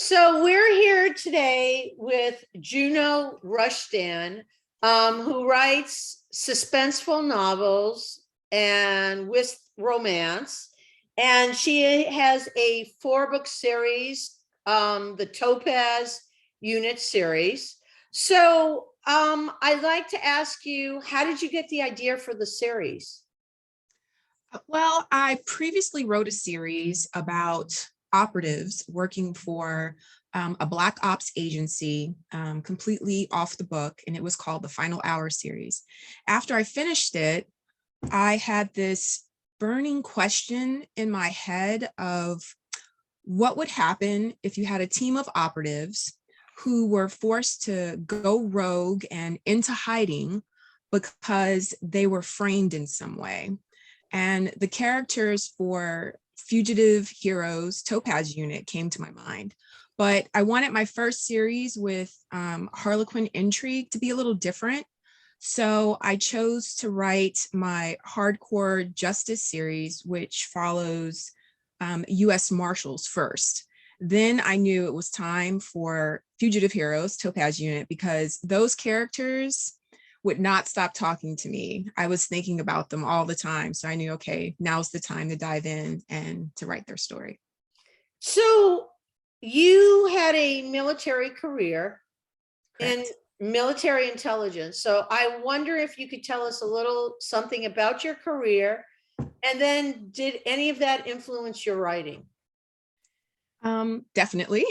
So we're here today with Juno Rushdan, who writes suspenseful novels and with romance. And she has a 4-book series, the Topaz Unit series. So I'd like to ask you, how did you get the idea for the series? Well, I previously wrote a series about operatives working for a Black Ops agency, completely off the book, and it was called the Final Hour series. After I finished it, I had this burning question in my head of what would happen if you had a team of operatives who were forced to go rogue and into hiding because they were framed in some way. And the characters for Fugitive Heroes Topaz Unit came to my mind. But I wanted my first series with Harlequin intrigue to be a little different. So I chose to write my hardcore justice series, which follows US Marshals first. Then I knew it was time for Fugitive Heroes Topaz Unit because those characters would not stop talking to me. I was thinking about them all the time. So I knew, okay, now's the time to dive in and to write their story. So you had a military career in Correct. military intelligence. So I wonder if you could tell us a little something about your career, and then did any of that influence your writing? Definitely.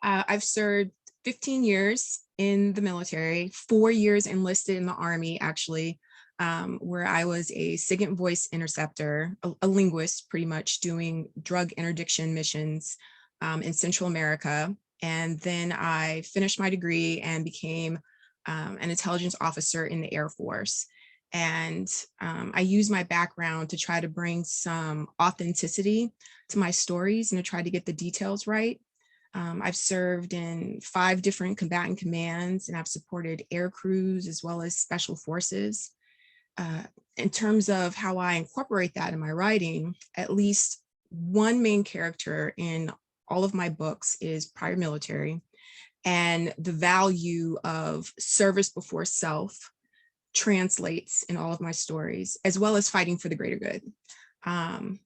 I've served 15 years in the military, 4 years enlisted in the Army, actually, where I was a SIGINT voice interceptor, a linguist, pretty much doing drug interdiction missions in Central America. And then I finished my degree and became an intelligence officer in the Air Force. And I use my background to try to bring some authenticity to my stories and to try to get the details right. I've served in 5 different combatant commands, and I've supported air crews as well as special forces. In terms of how I incorporate that in my writing, at least one main character in all of my books is prior military, and the value of service before self translates in all of my stories, as well as fighting for the greater good.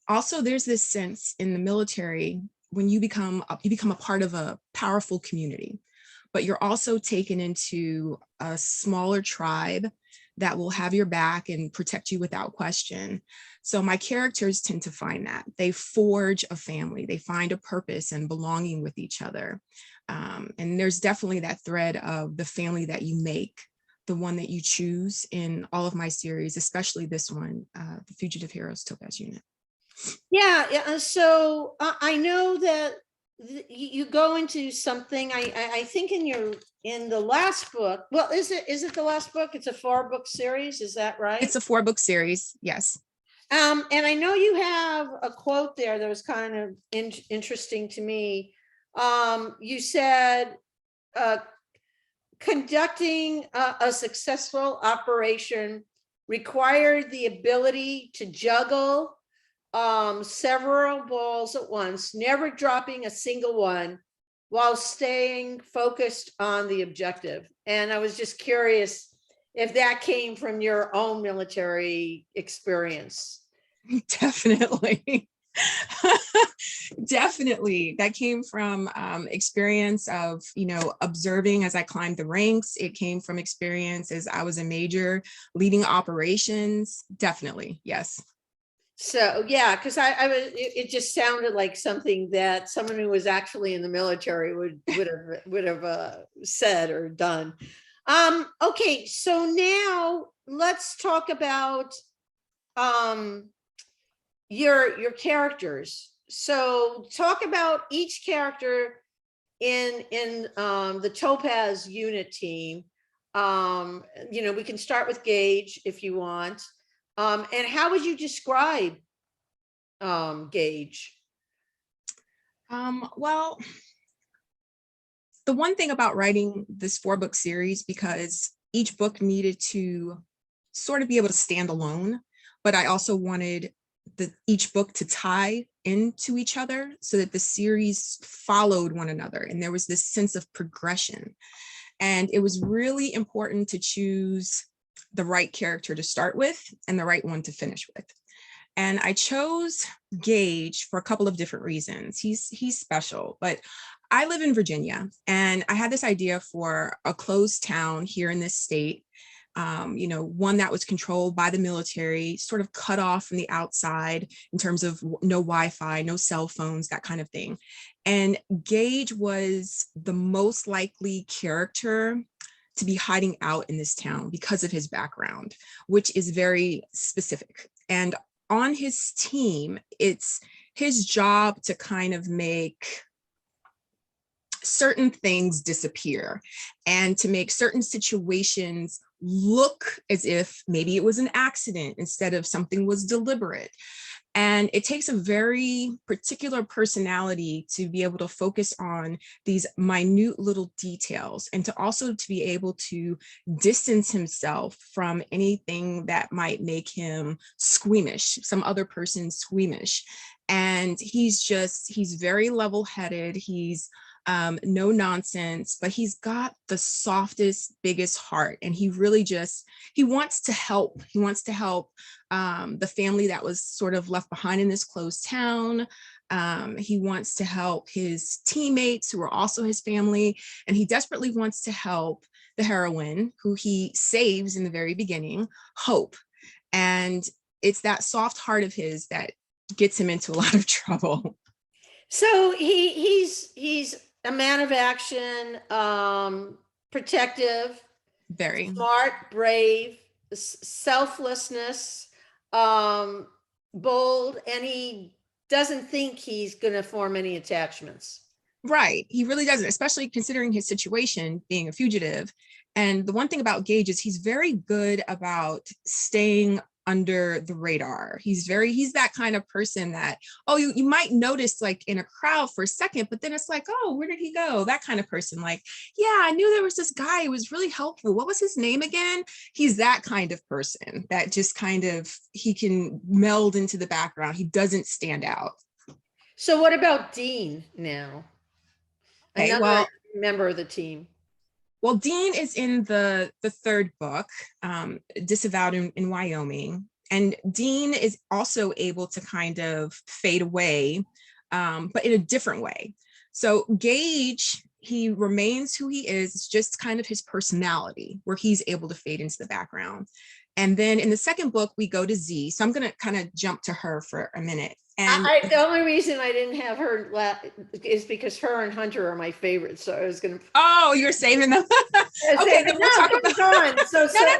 Also, there's this sense in the military when you become a part of a powerful community, but you're also taken into a smaller tribe that will have your back and protect you without question. So my characters tend to find that. They forge a family, they find a purpose and belonging with each other. And there's definitely that thread of the family that you make, the one that you choose in all of my series, especially this one, the Fugitive Heroes Topaz Unit. Yeah. So I know that you go into something. I think in the last book. Well, is it the last book? It's a 4-book series. Is that right? It's a 4-book series. Yes. And I know you have a quote there that was kind of interesting to me. You said, conducting a successful operation required the ability to juggle several balls at once, never dropping a single one while staying focused on the objective. And I was just curious if that came from your own military experience. Definitely. Definitely. That came from experience of, observing as I climbed the ranks. It came from experience as I was a major leading operations. Definitely. Yes. So yeah, because I was, it just sounded like something that someone who was actually in the military would have said or done. Okay, so now let's talk about your characters. So talk about each character in the Topaz Unit team. We can start with Gage if you want. And how would you describe Gage? Well, the one thing about writing this 4-book series, because each book needed to sort of be able to stand alone, but I also wanted each book to tie into each other so that the series followed one another and there was this sense of progression. And it was really important to choose the right character to start with and the right one to finish with. And I chose Gage for a couple of different reasons. He's special, but I live in Virginia and I had this idea for a closed town here in this state, one that was controlled by the military, sort of cut off from the outside in terms of no Wi-Fi, no cell phones, that kind of thing. And Gage was the most likely character to be hiding out in this town because of his background, which is very specific. And on his team, it's his job to kind of make certain things disappear and to make certain situations look as if maybe it was an accident instead of something was deliberate. And it takes a very particular personality to be able to focus on these minute little details and to also to be able to distance himself from anything that might make him squeamish, some other person squeamish. And he's very level-headed. He's no nonsense, but he's got the softest, biggest heart. And he really he wants to help. He wants to help the family that was sort of left behind in this closed town. He wants to help his teammates who are also his family. And he desperately wants to help the heroine who he saves in the very beginning, Hope. And it's that soft heart of his that gets him into a lot of trouble. So he's a man of action, protective, Very. smart, brave, selflessness, bold, and he doesn't think he's going to form any attachments. Right. He really doesn't, especially considering his situation, being a fugitive. And the one thing about Gage is he's very good about staying under the radar. He's that kind of person that, oh, you might notice like in a crowd for a second, but then it's like, oh, where did he go? That kind of person. Like, yeah, I knew there was this guy who was really helpful. What was his name again? He's that kind of person that just kind of, he can meld into the background. He doesn't stand out. So what about Dean now? Okay, Another member of the team. Well, Dean is in the third book, Disavowed in Wyoming. And Dean is also able to kind of fade away, but in a different way. So Gage, he remains who he is. It's just kind of his personality where he's able to fade into the background. And then in the second book, we go to Z. So I'm going to kind of jump to her for a minute. And the only reason I didn't have her is because her and Hunter are my favorites. So I was going to. Oh, you're saving them. Okay, then we'll talk about.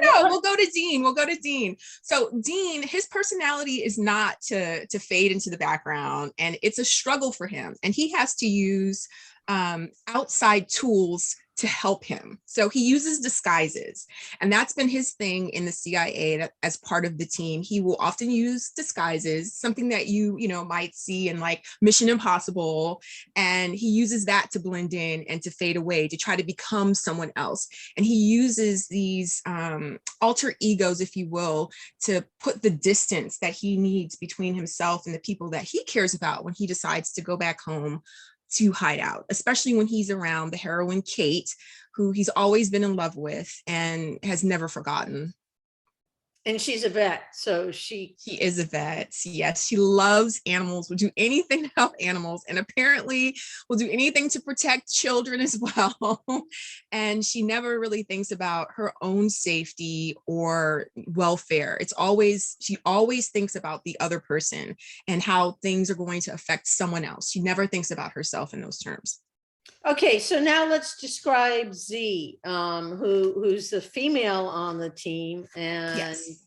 No. We'll go to Dean. So Dean, his personality is not to fade into the background, and it's a struggle for him. And he has to use outside tools to help him. So he uses disguises, and that's been his thing in the CIA as part of the team. He will often use disguises, something that you might see in like Mission Impossible, and he uses that to blend in and to fade away, to try to become someone else. And he uses these alter egos, if you will, to put the distance that he needs between himself and the people that he cares about when he decides to go back home to hide out, especially when he's around the heroine Kate, who he's always been in love with and has never forgotten. And she's a vet, so she is a vet. Yes, she loves animals, will do anything to help animals, and apparently will do anything to protect children as well. And she never really thinks about her own safety or welfare. She always thinks about the other person and how things are going to affect someone else. She never thinks about herself in those terms. Okay, so now let's describe Z, who's the female on the team. And yes,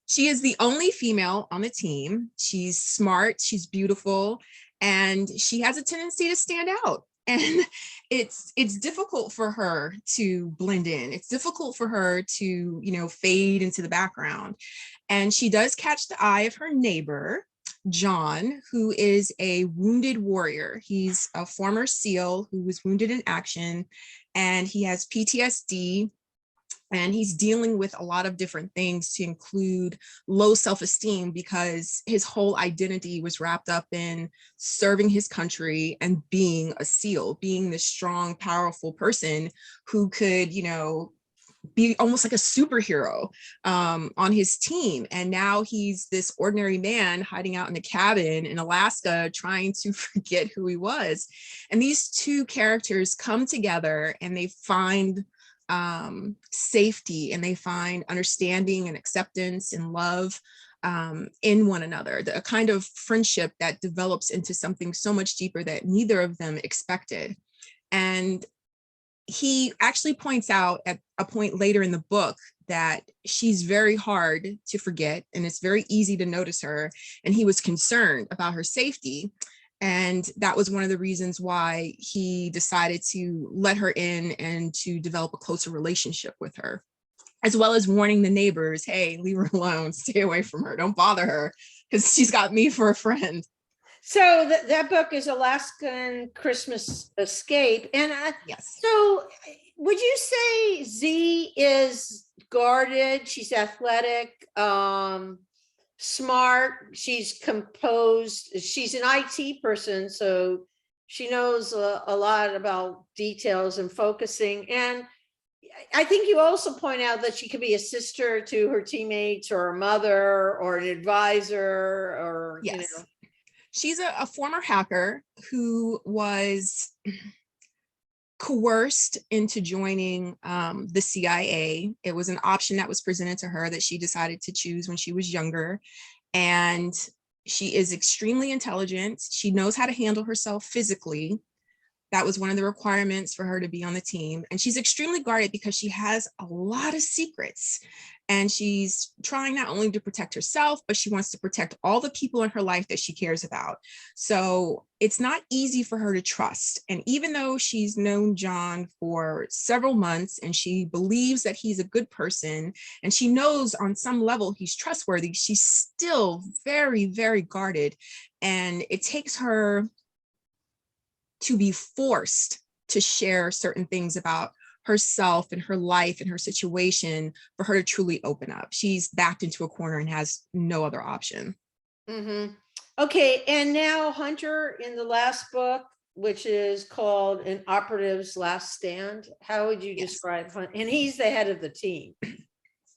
she is the only female on the team. She's smart, she's beautiful, and she has a tendency to stand out. And it's difficult for her to blend in. It's difficult for her to, fade into the background. And she does catch the eye of her neighbor, John, who is a wounded warrior. He's a former SEAL who was wounded in action, and he has PTSD. And he's dealing with a lot of different things, to include low self-esteem, because his whole identity was wrapped up in serving his country and being a SEAL, being this strong, powerful person who could, be almost like a superhero on his team. And now he's this ordinary man hiding out in a cabin in Alaska, trying to forget who he was. And these two characters come together and they find safety, and they find understanding and acceptance and love in one another, a kind of friendship that develops into something so much deeper that neither of them expected. And he actually points out at a point later in the book that she's very hard to forget, and it's very easy to notice her, and he was concerned about her safety. And that was one of the reasons why he decided to let her in and to develop a closer relationship with her, as well as warning the neighbors, hey, leave her alone, stay away from her, don't bother her, because she's got me for a friend. So that book is Alaskan Christmas Escape. And Yes. so would you say Z is guarded? She's athletic, smart, she's composed, she's an IT person, so she knows a lot about details and focusing. And I think you also point out that she could be a sister to her teammates, or a mother, or an advisor, or, Yes. She's a former hacker who was coerced into joining the CIA. It was an option that was presented to her that she decided to choose when she was younger. And she is extremely intelligent. She knows how to handle herself physically. That was one of the requirements for her to be on the team. And she's extremely guarded because she has a lot of secrets. And she's trying not only to protect herself, but she wants to protect all the people in her life that she cares about. So it's not easy for her to trust. And even though she's known John for several months and she believes that he's a good person, and she knows on some level he's trustworthy, she's still very, very guarded. And it takes her to be forced to share certain things about herself and her life and her situation for her to truly open up. She's backed into a corner and has no other option. Mm-hmm. Okay, and now Hunter in the last book, which is called An Operative's Last Stand. How would you describe Hunter? And he's the head of the team.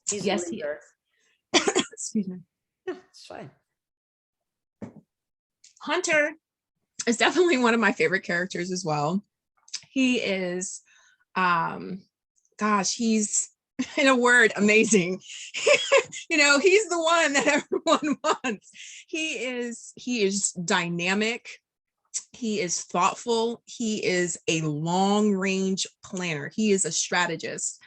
He's yes, the leader. Excuse me. Yeah, it's fine. Hunter is definitely one of my favorite characters as well. He is, gosh, he's, in a word, amazing. He's the one that everyone wants. He is dynamic. He is thoughtful. He is a long range planner. He is a strategist.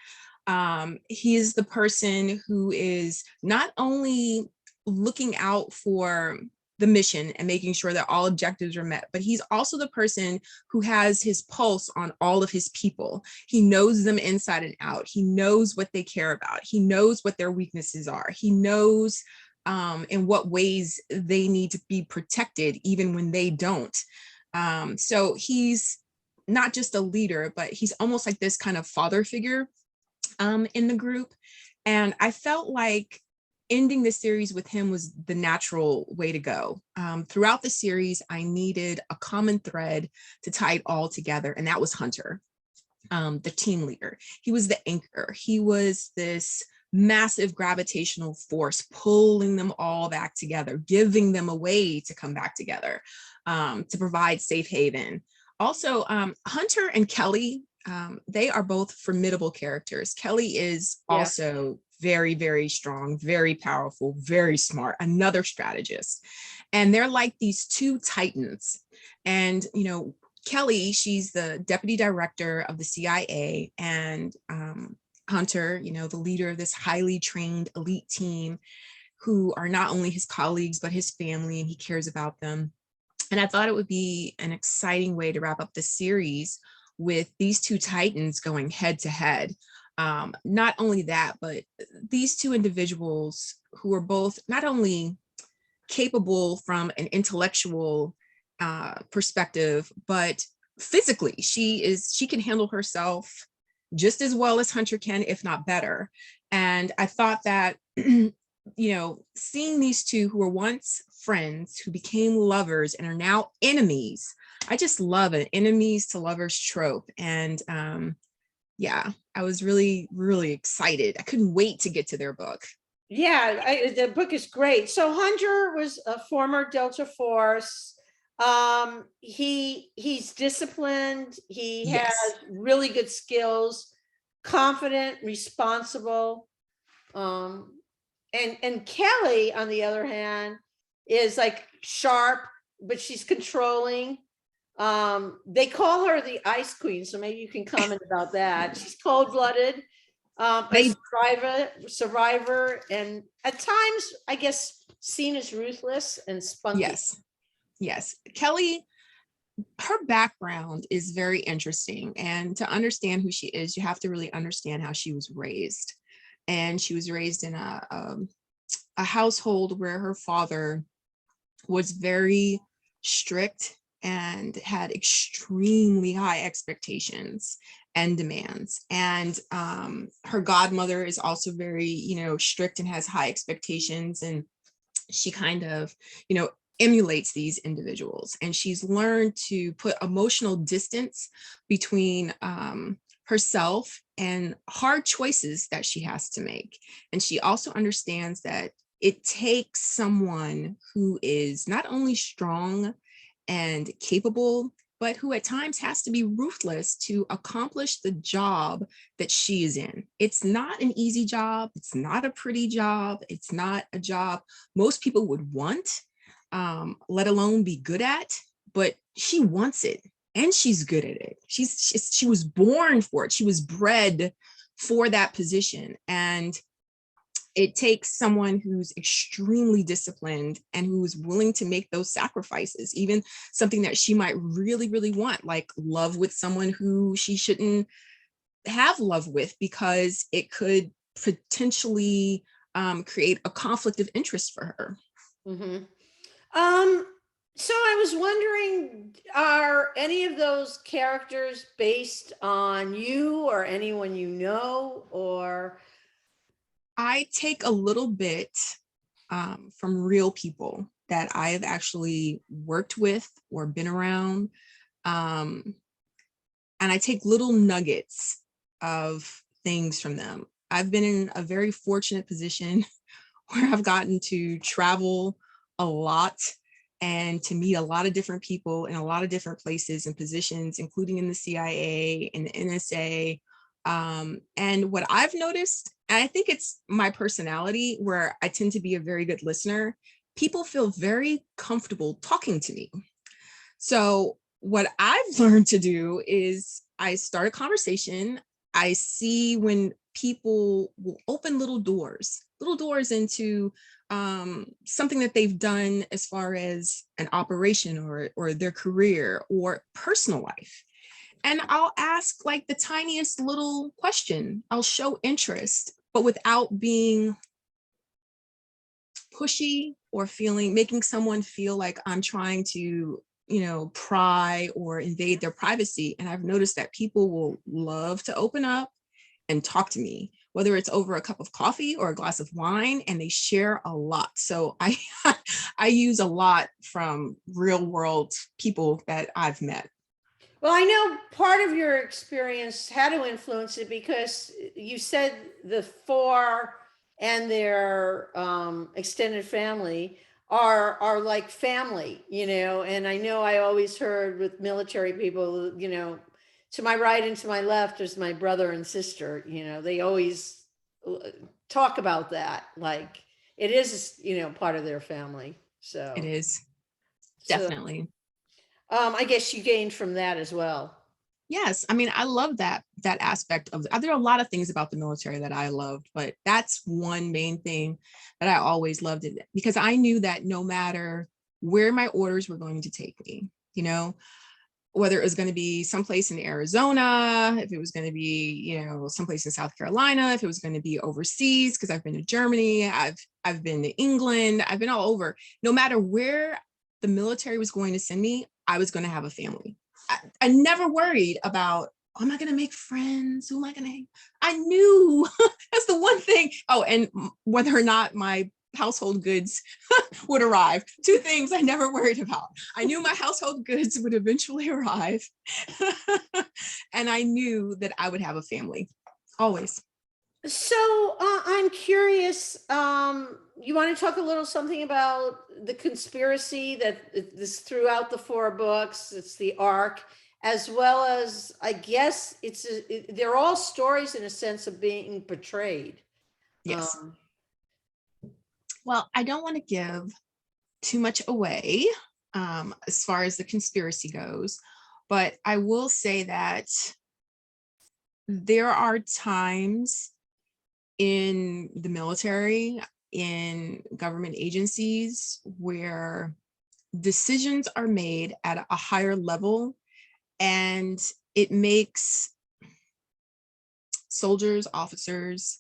He is the person who is not only looking out for the mission and making sure that all objectives are met, but he's also the person who has his pulse on all of his people. He knows them inside and out. He knows what they care about. He knows what their weaknesses are. He knows in what ways they need to be protected, even when they don't. So he's not just a leader, but he's almost like this kind of father figure in the group. And I felt like ending the series with him was the natural way to go. Throughout the series, I needed a common thread to tie it all together, and that was Hunter, the team leader. He was the anchor. He was this massive gravitational force pulling them all back together, giving them a way to come back together, to provide safe haven. Also, Hunter and Kelly, they are both formidable characters. Kelly is also very, very strong, very powerful, very smart, another strategist. And they're like these two titans. And, Kelly, she's the deputy director of the CIA, and Hunter, the leader of this highly trained elite team who are not only his colleagues, but his family, and he cares about them. And I thought it would be an exciting way to wrap up the series with these two titans going head to head. Not only that, but these two individuals who are both not only capable from an intellectual perspective, but physically, she can handle herself just as well as Hunter can, if not better. And I thought that, you know, seeing these two who were once friends, who became lovers and are now enemies, I just love an enemies to lovers trope. And yeah, I was really, really excited. I couldn't wait to get to their book. Yeah, the book is great. So Hunter was a former Delta Force. He's disciplined. He has Yes. really good skills, confident, responsible. And Kelly, on the other hand, is like sharp, but she's controlling. They call her the Ice Queen, so maybe you can comment about that. She's cold-blooded, a They, survivor, and at times, I guess, seen as ruthless and spunky. yes, yes. Kelly, her background is very interesting. And to understand who she is, you have to really understand how she was raised. And she was raised in a household where her father was very strict and had extremely high expectations and demands. And her godmother is also very, you know, strict and has high expectations. And she kind of, you know, emulates these individuals. And she's learned to put emotional distance between herself and hard choices that she has to make. And she also understands that it takes someone who is not only strong and capable, but who at times has to be ruthless to accomplish the job that she is in. It's not an easy job. It's not a pretty job. It's not a job most people would want, let alone be good at, but she wants it and she's good at it. She was born for it. She was bred for that position. And it takes someone who's extremely disciplined and who's willing to make those sacrifices, even something that she might really, really want, like love with someone who she shouldn't have love with because it could potentially create a conflict of interest for her. Mhm. Um, so I was wondering, are any of those characters based on you or anyone you know, or I take a little bit from real people that I have actually worked with or been around. Um, and I take little nuggets of things from them. I've been in a very fortunate position where I've gotten to travel a lot and to meet a lot of different people in a lot of different places and positions, including in the CIA and the NSA. And what I've noticed, and I think it's my personality where I tend to be a very good listener, people feel very comfortable talking to me. So what I've learned to do is I start a conversation. I see when people will open little doors into something that they've done as far as an operation or their career or personal life. And I'll ask like the tiniest little question. I'll show interest, but without being pushy or making someone feel like I'm trying to, you know, pry or invade their privacy. And I've noticed that people will love to open up and talk to me, whether it's over a cup of coffee or a glass of wine, and they share a lot. So I I use a lot from real world people that I've met. well, I know part of your experience had to influence it because you said the four and their extended family are like family, you know. And I know I always heard with military people, you know, to my right and to my left is my brother and sister. You know, they always talk about that, like it is, you know, part of their family. It So, is so definitely. I guess you gained from that as well. Yes, I mean, I love that aspect of there are a lot of things about the military that I loved, but that's one main thing that I always loved it because I knew that no matter where my orders were going to take me, you know, whether it was going to be someplace in Arizona, if it was going to be, you know, someplace in South Carolina, if it was going to be overseas, because I've been to Germany, I've been to England, I've been all over. No matter where the military was going to send me, I was going to have a family. I never worried about am I going to make friends? Who am I going to? I knew that's the one thing. Oh, and whether or not my household goods would arrive. Two things I never worried about. I knew my household goods would eventually arrive. And I knew that I would have a family. Always. So I'm curious, you want to talk a little something about the conspiracy that this throughout the four books, it's the arc, as well as, I guess they're all stories in a sense of being betrayed. Yes. Well, I don't want to give too much away as far as the conspiracy goes, but I will say that there are times in the military, in government agencies, where decisions are made at a higher level, and it makes soldiers, officers,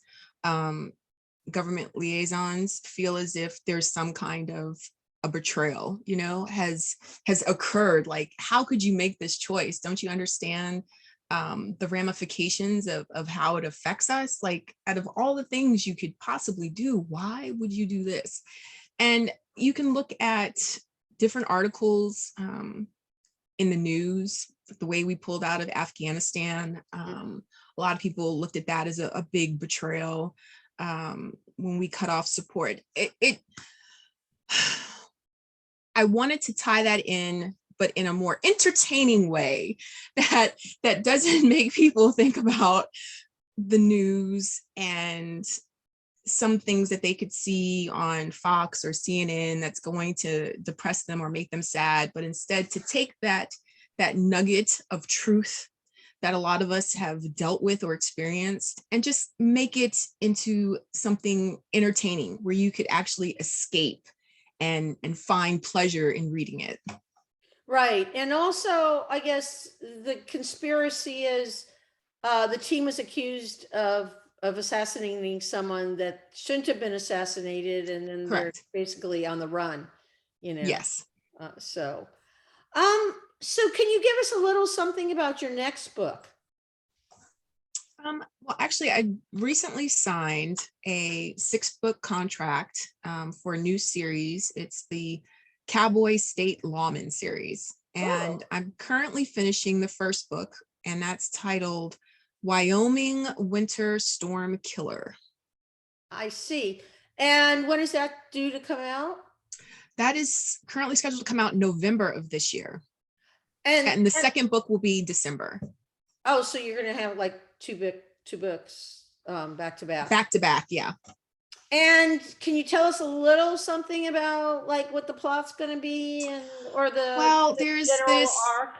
government liaisons feel as if there's some kind of a betrayal, has occurred. Like, how could you make this choice? Don't you understand the ramifications of how it affects us? Like, out of all the things you could possibly do, why would you do this? And you can look at different articles in the news, the way we pulled out of Afghanistan. A lot of people looked at that as a big betrayal. When we cut off support, I wanted to tie that in, but in a more entertaining way that doesn't make people think about the news and some things that they could see on Fox or CNN that's going to depress them or make them sad, but instead to take that nugget of truth that a lot of us have dealt with or experienced and just make it into something entertaining where you could actually escape and find pleasure in reading it. Right. And also, I guess the conspiracy is the team was accused of assassinating someone that shouldn't have been assassinated, and then they're Correct. basically on the run, Yes. So can you give us a little something about your next book? Well, actually, I recently signed a 6-book contract for a new series. It's the Cowboy State Lawman series. And I'm currently finishing the first book, and that's titled Wyoming Winter Storm Killer. I see. And when is that due to come out? That is currently scheduled to come out in November of this year. And the second book will be December. Oh, so you're going to have like two books back to back. Back to back, yeah. And can you tell us a little something about like what the plot's going to be or the general arc?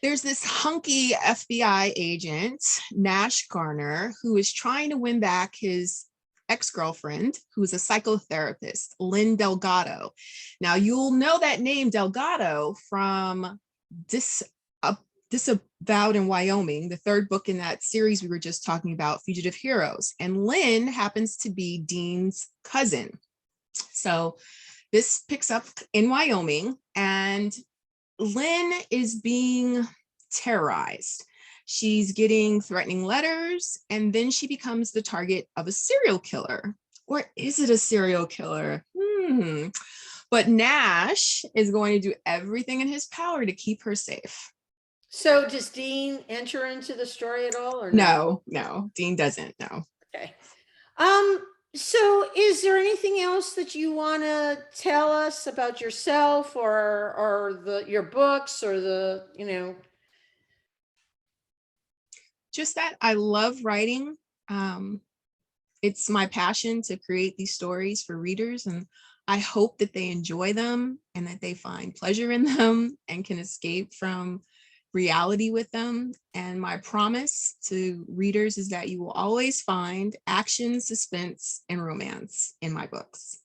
There's this hunky FBI agent, Nash Garner, who is trying to win back his ex-girlfriend, who's a psychotherapist, Lynn Delgado. Now, you'll know that name Delgado from Disavowed in Wyoming, the third book in that series we were just talking about, Fugitive Heroes. And Lynn happens to be Dean's cousin. So this picks up in Wyoming, and Lynn is being terrorized. She's getting threatening letters, and then she becomes the target of a serial killer. Or is it a serial killer? But Nash is going to do everything in his power to keep her safe. So does Dean enter into the story at all, or no? No, Dean doesn't. No. Okay. So is there anything else that you want to tell us about yourself or your books or Just that I love writing. It's my passion to create these stories for readers, and I hope that they enjoy them and that they find pleasure in them and can escape from reality with them. And my promise to readers is that you will always find action, suspense, and romance in my books.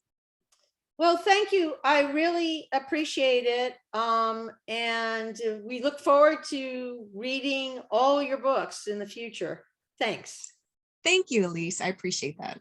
Well, thank you. I really appreciate it. And we look forward to reading all your books in the future. Thanks. Thank you, Elise. I appreciate that.